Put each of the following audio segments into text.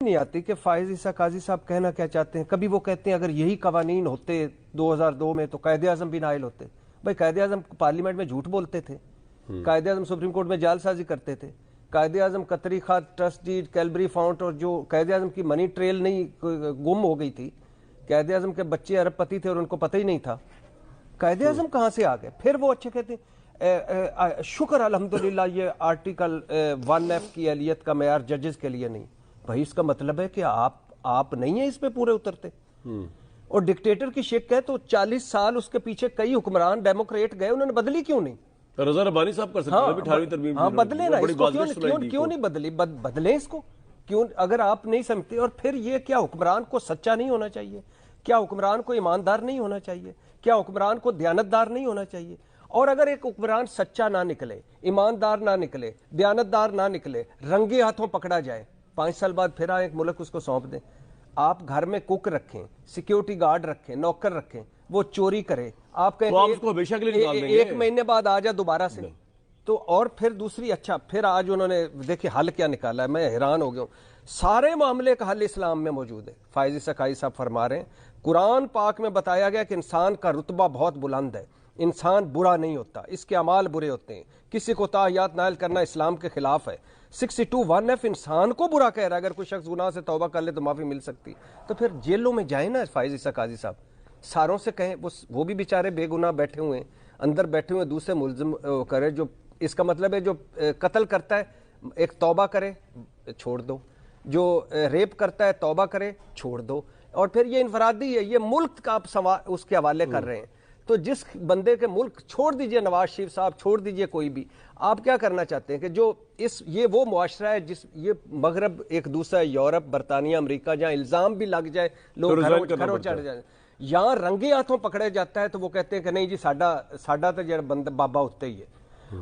نہیں آتی کہ فائز عیسیٰ قاضی صاحب کہنا کیا چاہتے ہیں. کبھی وہ کہتے ہیں اگر یہی قوانین ہوتے 2002 میں تو قائد اعظم بھی نائل ہوتے. بھائی قائد اعظم پارلیمنٹ میں جھوٹ بولتے تھے, قائد اعظم سپریم کورٹ میں جعل سازی کرتے تھے, قائد اعظم قطری خط ٹرسٹ ڈیڈ کیلبری فاؤنٹ اور جو قائد اعظم کی منی ٹریل نہیں گم ہو گئی تھی, قائد اعظم کے بچے ارب پتی تھے اور ان کو پتہ ہی نہیں تھا. قائد اعظم کہاں سے آ گئے؟ پھر وہ اچھے کہتے ہیں شکر الحمدللہ یہ آرٹیکل 1F کی اہلیت کا معیار ججز کے لیے نہیں. بھائی اس کا مطلب ہے کہ آپ نہیں ہیں اس پہ پورے اترتے. اور ڈکٹیٹر کی شک ہے تو 40 سال اس کے پیچھے کئی حکمران ڈیموکریٹ گئے, انہوں نے بدلی کیوں نہیں؟ رضا ربانی صاحب کر سکتے ہیں 18ویں ترمیم. ہاں بدلے نا اس کو, کیوں نہیں بدلی؟ بدلیں اس کو کیوں اگر آپ نہیں سمجھتے. اور پھر یہ کیا حکمران کو سچا نہیں ہونا چاہیے؟ کیا حکمران کو ایماندار نہیں ہونا چاہیے؟ کیا حکمران کو دیانتدار نہیں ہونا چاہیے؟ اور اگر ایک حکمران سچا نہ نکلے, ایماندار نہ نکلے, دیانتدار نہ نکلے, رنگے ہاتھوں پکڑا جائے, 5 سال بعد پھر ایک ملک اس کو سونپ دیں. آپ گھر میں کوک رکھیں, سیکیورٹی گارڈ رکھیں, نوکر رکھیں, وہ چوری کرے, آپ کہیں ایک مہینے بعد آ جا دوبارہ سے تو. اور پھر دوسری, اچھا پھر آج انہوں نے دیکھیں حل کیا نکالا ہے, میں حیران ہو گیا ہوں. سارے معاملے کا حل اسلام میں موجود ہے. فائز عیسیٰ قاضی صاحب فرما رہے ہیں قرآن پاک میں بتایا گیا کہ انسان کا رتبہ بہت بلند ہے, انسان برا نہیں ہوتا, اس کے اعمال برے ہوتے ہیں, کسی کو تعیات نائل کرنا اسلام کے خلاف ہے. 62(1)F انسان کو برا کہہ رہا ہے, اگر کوئی شخص گناہ سے توبہ کر لے تو معافی مل سکتی. تو پھر جیلوں میں جائیں نا فائز عیسیٰ قاضی صاحب, ساروں سے کہیں, وہ بھی بیچارے بے گناہ بیٹھے ہوئے ہیں, اندر بیٹھے ہوئے, دوسرے ملزم کرے. جو اس کا مطلب ہے جو قتل کرتا ہے ایک توبہ کرے چھوڑ دو, جو ریپ کرتا ہے توبہ کرے چھوڑ دو. اور پھر یہ انفرادی ہے, یہ ملک کا آپ اس کے حوالے کر رہے ہیں. تو جس بندے کے ملک چھوڑ دیجئے, نواز شریف صاحب چھوڑ دیجئے, کوئی بھی, آپ کیا کرنا چاہتے ہیں کہ جو یہ وہ معاشرہ ہے جس یہ مغرب ایک دوسرا یورپ, برطانیہ, امریکہ, جہاں الزام بھی لگ جائے لوگ گھروں چڑھ جائیں, یہاں رنگے ہاتھوں پکڑے جاتا ہے تو وہ کہتے ہیں کہ نہیں جی ساڈا تو جڑا بندہ بابا ہوتا ہی ہے.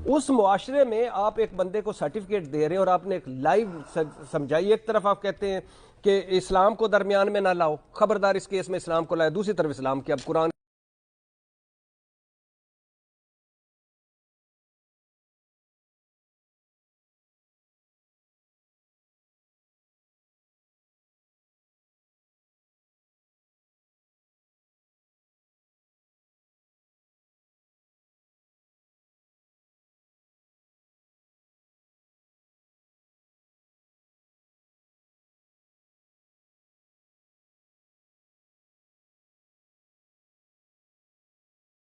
اس معاشرے میں آپ ایک بندے کو سرٹیفکیٹ دے رہے ہیں اور آپ نے ایک لائیو سمجھائی. ایک طرف آپ کہتے ہیں کہ اسلام کو درمیان میں نہ لاؤ, خبردار اس کیس میں اسلام کو لائے, دوسری طرف اسلام کی اب قرآن